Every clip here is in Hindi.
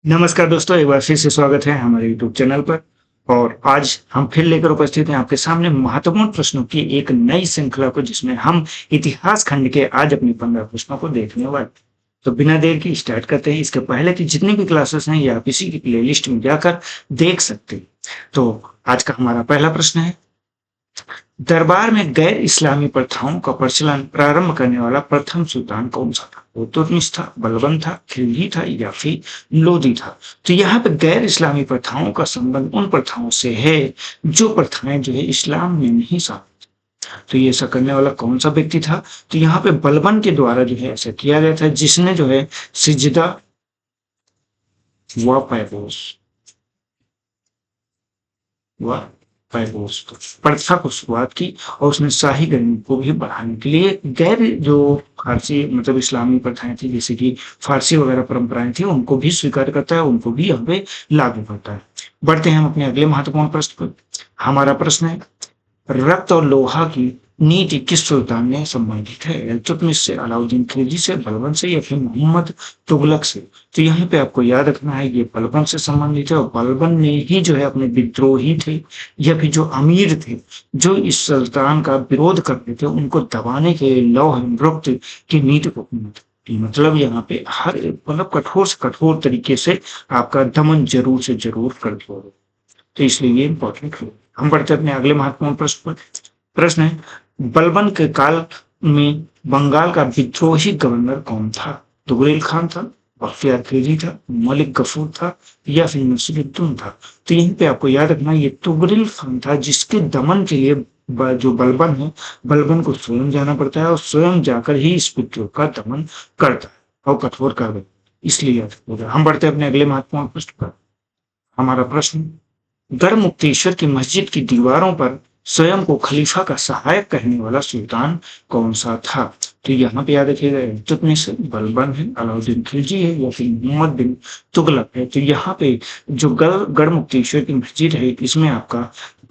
नमस्कार दोस्तों, एक बार फिर से स्वागत है हमारे यूट्यूब चैनल पर। और आज हम फिर लेकर उपस्थित हैं आपके सामने महत्वपूर्ण प्रश्नों की एक नई श्रृंखला को, जिसमें हम इतिहास खंड के आज अपने 15 प्रश्नों को देखने वाले हैं। तो बिना देर की स्टार्ट करते हैं। इसके पहले की जितनी भी क्लासेस हैं ये आप इसी की प्लेलिस्ट में जाकर देख सकते हैं। तो आज का हमारा पहला प्रश्न है, दरबार में गैर इस्लामी प्रथाओं का प्रचलन प्रारंभ करने वाला प्रथम सुल्तान कौन सा था? इल्तुतमिश था, बलबन था, खिलजी था या फिर लोदी था? तो यहाँ पे गैर इस्लामी प्रथाओं का संबंध उन प्रथाओं से है जो प्रथाएं जो है इस्लाम में नहीं शामिल। तो ये ऐसा करने वाला कौन सा व्यक्ति था? तो यहाँ पे बलबन के द्वारा जो है ऐसा किया गया था, जिसने जो है सिजदा व पैगोस व पैगोस प्रथा को शुरुआत की, और उसने शाही गर्मी को भी बढ़ाने के लिए गैर जो फारसी मतलब इस्लामी प्रथाएं थी, जैसे कि फारसी वगैरह परंपराएं थी, उनको भी स्वीकार करता है, उनको भी यहाँ पे लागू करता है। बढ़ते हैं हम अपने अगले महत्वपूर्ण प्रश्न पर। हमारा प्रश्न है, रक्त और लोहा की नीति किस सुल्तान ने संबंधित है? इल्तुतमिश से, अलाउद्दीन खिलजी से, बलबन से या फिर मोहम्मद तुगलक से? तो यहाँ पे आपको याद रखना है ये बलबन से संबंधित है, और बलबन ने ही जो है अपने विद्रोही थे या फिर जो अमीर थे जो इस सुल्तान का विरोध करते थे, उनको दबाने के लिए लौह रक्त की नीति को अपनाया था। मतलब यहाँ पे हर मतलब कठोर से कठोर तरीके से आपका दमन जरूर से जरूर कर दो। तो इसलिए ये इंपॉर्टेंट है। हम बढ़ते अपने अगले महत्वपूर्ण प्रश्न पर। प्रश्न है, बलबन के काल में बंगाल का विद्रोही गवर्नर कौन था? तुगरेल खान था, बख्तियार खिलजी था, मलिक गफूर था या फिर नसीरुद्दीन था? तो यहीं पे आपको याद रखना ये तुगरेल खान था, जिसके दमन के लिए जो बलबन है, बलबन को स्वयं जाना पड़ता है और स्वयं जाकर ही इस विद्रोह का दमन करता है और कठोर कार्रवाई, इसलिए याद रखिएगा। हम बढ़ते अपने अगले महत्वपूर्ण प्रश्न पर। हमारा प्रश्न, गढ़मुक्तेश्वर की मस्जिद की दीवारों पर स्वयं को खलीफा का सहायक कहने वाला सुल्तान कौन सा था? तो यहाँ पे याद रखिएगा इल्तुतमिश है, बलबन है, अलाउद्दीन खिलजी है या फिर मोहम्मद बिन तुगलक है? तो यहाँ पे जो गढ़मुक्तेश्वर की मस्जिद है, इसमें आपका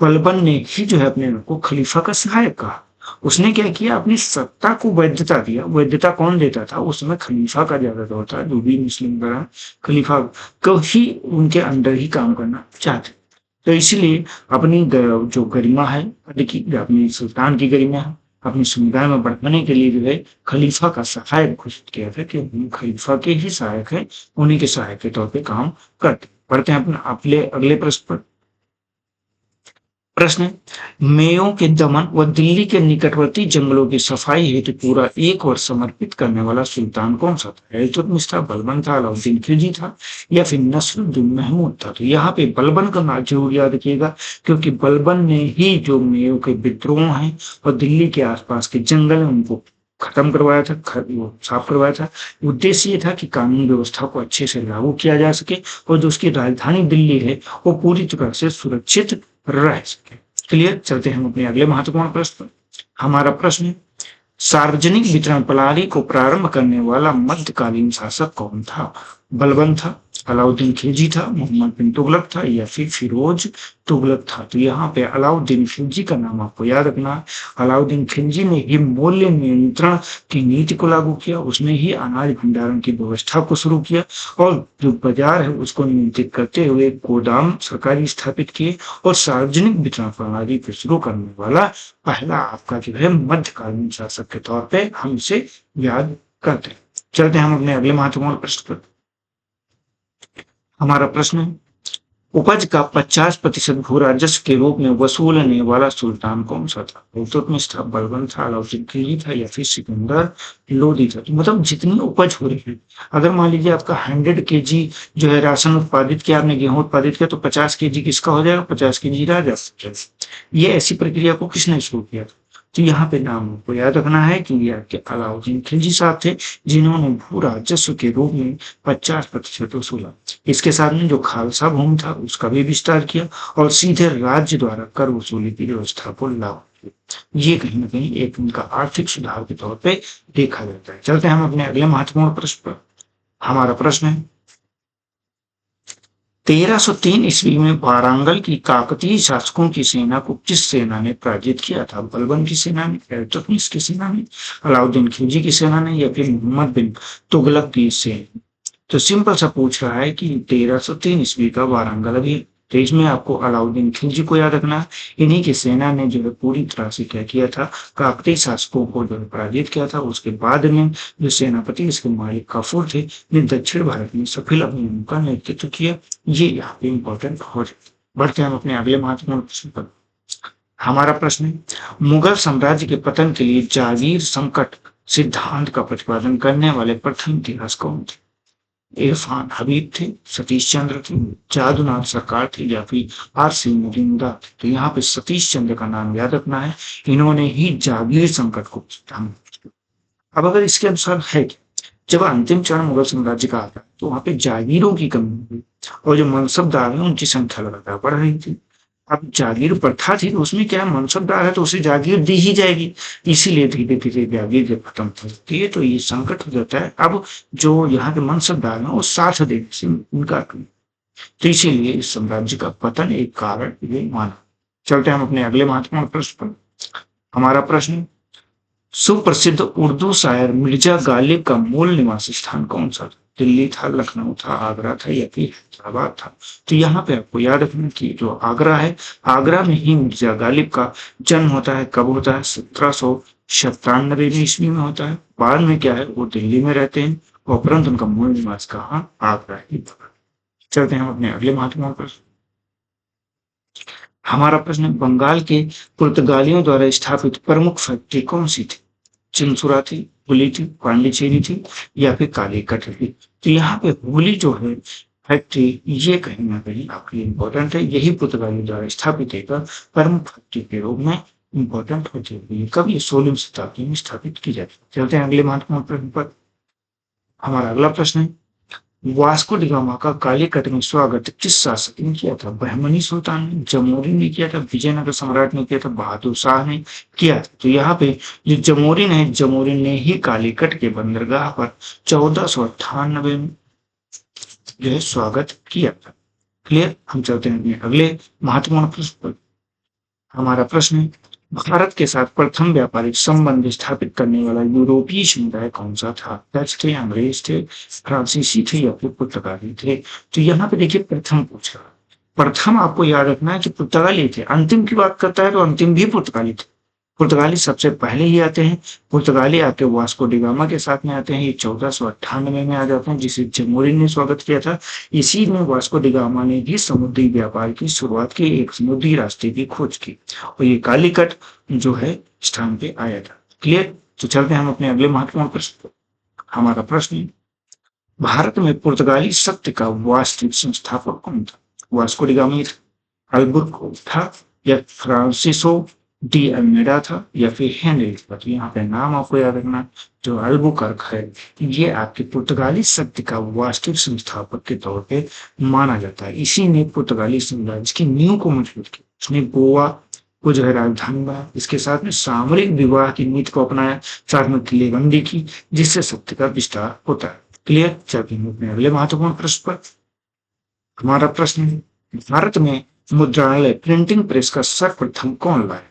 बलबन ने ही जो है अपने को खलीफा का सहायक कहा। उसने क्या किया, अपनी सत्ता को वैधता दिया। वैधता कौन देता था उस समय? खलीफा का ज्यादा दौर था, जो भी मुस्लिम बड़ा खलीफा को ही उनके अंडर ही काम करना चाहते। तो इसीलिए अपनी जो गरिमा है, देखिए अपनी सुल्तान की गरिमा है, अपनी समुदाय में बढ़ाने के लिए जो है खलीफा का सहायक घोषित किया था कि हम खलीफा के ही सहायक है, उन्हीं के सहायक के तौर पे काम करते। पढ़ते हैं अपने अगले प्रश्न पर। प्रश्न है, मेयों के दमन व दिल्ली के निकटवर्ती जंगलों की सफाई हेतु पूरा एक वर्ष समर्पित करने वाला सुल्तान कौन सा था? इल्तुतमिश था, बलबन था, अलाउद्दीन खिलजी था या फिर नसरुद्दीन महमूद था? तो यहाँ पे बलबन का नाम जरूर याद रखिएगा, क्योंकि बलबन ने ही जो मेयों के विद्रोह हैं और दिल्ली के आसपास के जंगल हैं उनको खत्म करवाया था, वो साफ करवाया था। उद्देश्य ये था कि कानून व्यवस्था को अच्छे से लागू किया जा सके और जो उसकी राजधानी दिल्ली है वो पूरी तरह से सुरक्षित रह सके। क्लियर। चलते हैं हम अपने अगले महत्वपूर्ण प्रश्न पर। हमारा प्रश्न है, सार्वजनिक वितरण प्रणाली को प्रारंभ करने वाला मध्यकालीन शासक कौन था? बलबन था, अलाउद्दीन खिलजी था, मोहम्मद बिन तुगलक था या फिर फिरोज तुगलक था? तो यहाँ पे अलाउद्दीन खिलजी का नाम आपको याद रखना है। अलाउद्दीन खिलजी ने ही मूल्य नियंत्रण की नीति को लागू किया, उसने ही अनाज भंडारण की व्यवस्था को शुरू किया और जो बाजार है उसको नियंत्रित करते हुए गोदाम सरकारी स्थापित किए, और सार्वजनिक वितरण प्रणाली को शुरू करने वाला पहला आपका जो है मध्यकालीन शासक के तौर पे हम इसे याद करते हैं। चलते हैं हम अपने अगले महत्वपूर्ण प्रश्न पर। हमारा प्रश्न है, उपज का 50% भू राजस्व के रूप में वसूलने वाला सुल्तान कौन सा था? इल्तुतमिश था, बलबन था, अलाउद्दीन खिलजी था या फिर सिकंदर लोदी था? तो मतलब जितनी उपज हो रही है, अगर मान लीजिए आपका 100 kg जो है राशन उत्पादित किया, आपने गेहूं उत्पादित किया, तो 50 kg किसका हो जाएगा? 50 kg राजस्व। ये ऐसी प्रक्रिया को किसने शुरू किया? तो यहाँ पे नाम को याद रखना है कि ये आपके अलाउद्दीन खिलजी साहब थे, जिन्होंने भू राजस्व के रूप में 50% वसूला। इसके साथ में जो खालसा भूमि था उसका भी विस्तार किया और सीधे राज्य द्वारा कर वसूली की व्यवस्था को लागू किया। ये कहीं ना कहीं एक उनका आर्थिक सुधार के तौर पे देखा जाता है। चलते हैं हम अपने अगले महत्वपूर्ण प्रश्न पर। हमारा प्रश्न है, 1303 ईस्वी में वारंगल की काकतीय शासकों की सेना को किस सेना ने पराजित किया था? बलबन की सेना ने, इल्तुतमिश की सेना ने, अलाउद्दीन खिलजी की सेना ने या फिर मोहम्मद बिन तुगलक की सेना? तो सिंपल सा पूछ रहा है कि 1303 ईस्वी का वारंगल अभी, तो इसमें आपको अलाउद्दीन खिलजी को याद रखना है। इन्हीं की सेना ने जो है पूरी तरह से क्या किया था, काकतीय शासकों को जो है पराजित किया था। उसके बाद में जो सेनापति इसके मालिक काफूर थे, ने दक्षिण भारत में सफल अभियानों का नेतृत्व किया। ये यहाँ पे इंपॉर्टेंट हो जाए। बढ़ते हैं हम अपने अगले महत्वपूर्ण प्रश्न पर। हमारा प्रश्न है, मुगल साम्राज्य के पतन के लिए जागीर संकट सिद्धांत का प्रतिपादन करने वाले प्रथम इतिहास कौन थे? इरफान हबीब थे, सतीश चंद्र थे, जादूनाथ सरकार थे, या फिर आर.सी. मुनिंदा थे? तो यहाँ पे सतीश चंद्र का नाम याद रखना है। इन्होंने ही जागीर संकट को सिद्धांत। अब अगर इसके अनुसार है कि जब अंतिम चरण मुगल साम्राज्य का आता है तो वहां पे जागीरों की कमी हुई और जो मनसबदार है उनकी संख्या लगातार बढ़ रही थी। अब जागीर प्रथा थी तो उसमें क्या है, मनसबदार है तो उसे जागीर दी ही जाएगी, इसीलिए धीरे धीरे जागीर जब खत्म होती है तो ये संकट हो जाता है। अब जो यहाँ के मनसबदार है वो साथ देने से इनकार करें, तो इसीलिए इस साम्राज्य का पतन एक कारण ये माना। चलते हैं हम अपने अगले महत्वपूर्ण प्रश्न पर। हमारा प्रश्न, सुप्रसिद्ध उर्दू शायर मिर्जा गालिब का मूल निवास स्थान कौन सा था? दिल्ली था, लखनऊ था, आगरा था, या फिर हैदराबाद था? तो यहाँ पे आपको याद रखना कि जो आगरा है, आगरा में ही मिर्जा गालिब का जन्म होता है। कब होता है? 1797 ईस्वी में होता है। बाद में क्या है, वो दिल्ली में रहते हैं और परंतु उनका मूल निवास कहाँ? आगरा ही था। चलते हैं हम अपने अगले महत्वपूर्ण प्रश्न। हमारा प्रश्न है, बंगाल के पुर्तगालियों द्वारा स्थापित प्रमुख फैक्ट्री कौन सी थी? चिंसुरा थी, हुली थी, पांडिचेरी थी, या फिर कालीकट थी? तो यहाँ पे हुली जो है फैक्ट्री, ये कहीं ना कहीं आपके लिए इंपॉर्टेंट है। यही पुर्तगाली द्वारा स्थापित एक प्रमुख फैक्ट्री के रूप में इंपॉर्टेंट होती है। कब? ये 16वीं शताब्दी में स्थापित की जाती है। चलते हैं अगले महत्वपूर्ण प्रश्न पर। हमारा अगला प्रश्न है, वास्को डी गामा का कालीकट में स्वागत किस शासक ने किया था? बहमनी सुल्तान ने, जमोरिन ने किया था, विजयनगर सम्राट ने किया था, बहादुर शाह ने किया था? तो यहाँ पे जो जमोरिन है, जमोरिन ने ही कालीकट के बंदरगाह पर 1498 में जो है स्वागत किया था। क्लियर? हम चलते हैं अगले महत्वपूर्ण प्रश्न पर। हमारा प्रश्न है, भारत के साथ प्रथम व्यापारिक संबंध स्थापित करने वाला यूरोपीय समुदाय कौन सा था? डच थे, अंग्रेज थे, फ्रांसीसी थे, या फिर पुर्तगाली थे? तो यहाँ पे देखिए प्रथम पूछा, प्रथम आपको याद रखना है कि पुर्तगाली थे। अंतिम की बात करता है तो अंतिम भी पुर्तगाली थे। पुर्तगाली सबसे पहले ही आते हैं। पुर्तगाली आके वास्को डी गामा के साथ में आते हैं, ये 1498 में आ जाते हैं, जिसे जमोरिन ने स्वागत किया था। इसी में वास्को डी गामा ने भी समुद्री व्यापार की शुरुआत की, एक समुद्री रास्ते की खोज की, और ये कालीकट जो है स्थान पे आया था। क्लियर? तो चलते हैं हम अपने अगले महत्वपूर्ण प्रश्न पर। हमारा प्रश्न, भारत में पुर्तगाली सत्य का वास्तविक संस्थापक कौन था? वास्को डी गामा था, अल्बुर्क था, या फ्रांसिसो डी अल्मेडा था, या फिर हेनरी था? तो यहाँ पे नाम आपको याद रखना, जो अल्बुकर्क है ये आपके पुर्तगाली सत्य का वास्तविक संस्थापक के तौर पे माना जाता है। इसी ने पुर्तगाली साम्राज्य की नींव को मजबूत किया। उसने गोवा को जो है राजधानी बनाया, इसके साथ में सामरिक विवाह की नीति को अपनाया, साथ में किलेबंदी की, जिससे सत्य का विस्तार होता है। क्लियर? चलिए अपने अगले महत्वपूर्ण प्रश्न पर। हमारा प्रश्न है, भारत में मुद्रणालय प्रिंटिंग प्रेस का सर्वप्रथम कौन लाया?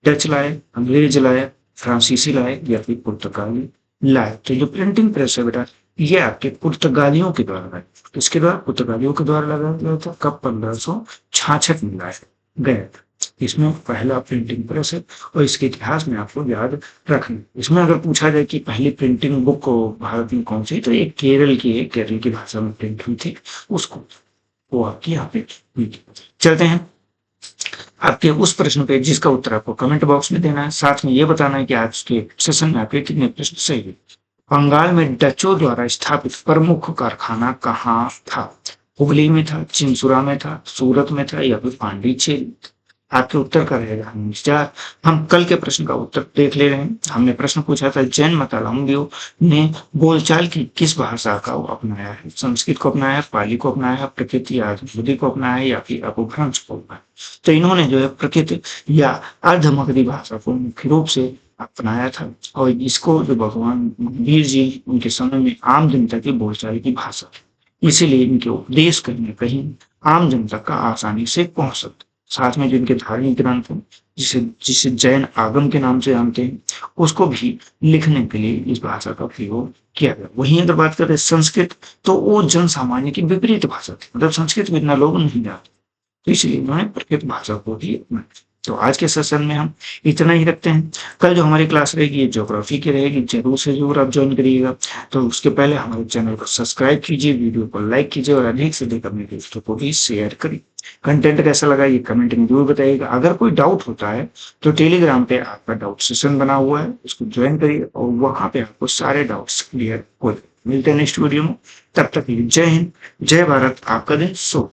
डच लाए, अंग्रेज लाए, फ्रांसीसी लाए, या फिर पुर्तगाली लाए? तो जो प्रिंटिंग प्रेस है बेटा, ये आपके पुर्तगालियों के द्वारा लाए। इसके द्वारा पुर्तगालियों के द्वारा लगाया गया था। कब? 1566 में लाया गया था। इसमें पहला प्रिंटिंग प्रेस है और इसके इतिहास में आपको याद रखना। इसमें अगर पूछा जाए कि पहली प्रिंटिंग बुक भारत में कौन सी, तो एक केरल की है, केरल की भाषा में प्रिंट हुई थी, उसको वो आपकी यहाँ पे हुई। चलते हैं आपके उस प्रश्न पे जिसका उत्तर आपको कमेंट बॉक्स में देना है, साथ में ये बताना है कि आज के सेशन में आपके कितने प्रश्न सही है। बंगाल में डचों द्वारा स्थापित प्रमुख कारखाना कहाँ था? हुगली में था, चिंसुरा में था, सूरत में था, या फिर पांडिचेरी? आपके उत्तर का रहेगा इंतजार। हम कल के प्रश्न का उत्तर देख ले रहे हैं। हमने प्रश्न पूछा था, जैन मतालंबियों ने बोलचाल की किस भाषा का अपनाया है? संस्कृत को अपनाया है, पाली को अपनाया है, प्रकृति या हिंदी को अपनाया है, या फिर अपभ्रंश को अपनाया? तो इन्होंने जो है प्रकृति या अर्धमगधी भाषा को मुख्य रूप से अपनाया था, और इसको जो भगवान वीर जी उनके समय में आम जनता की बोलचाल की भाषा, इसीलिए इनके उपदेश कहीं न कहीं आम जनता का आसानी से पहुंच सकता। साथ में जो इनके धार्मिक ग्रंथ हैं जिसे जिसे जैन आगम के नाम से जानते हैं, उसको भी लिखने के लिए इस भाषा का प्रयोग किया गया। वहीं अगर बात करें संस्कृत, तो वो जन सामान्य की विपरीत भाषा थी, मतलब संस्कृत को इतना लोग नहीं जानते, तो इसलिए उन्होंने प्रकृत भाषा को भी अपनाया। तो आज के सेशन में हम इतना ही रखते हैं। कल जो हमारी क्लास रहेगी ये ज्योग्राफी की रहेगी, जरूर से जरूर आप ज्वाइन करिएगा। तो उसके पहले हमारे चैनल को सब्सक्राइब कीजिए, वीडियो को लाइक कीजिए और अधिक से अधिक अपने दोस्तों को भी शेयर करिए। कंटेंट कैसा लगा ये कमेंट में जरूर बताइएगा। अगर कोई डाउट होता है तो टेलीग्राम पे आपका डाउट सेशन बना हुआ है, उसको ज्वाइन करिए और वहां पे आपको सारे डाउट्स क्लियर हो जाए। मिलते हैं नेक्स्ट वीडियो में, तब तक के लिए जय हिंद, जय भारत, आपका दिन शुभ।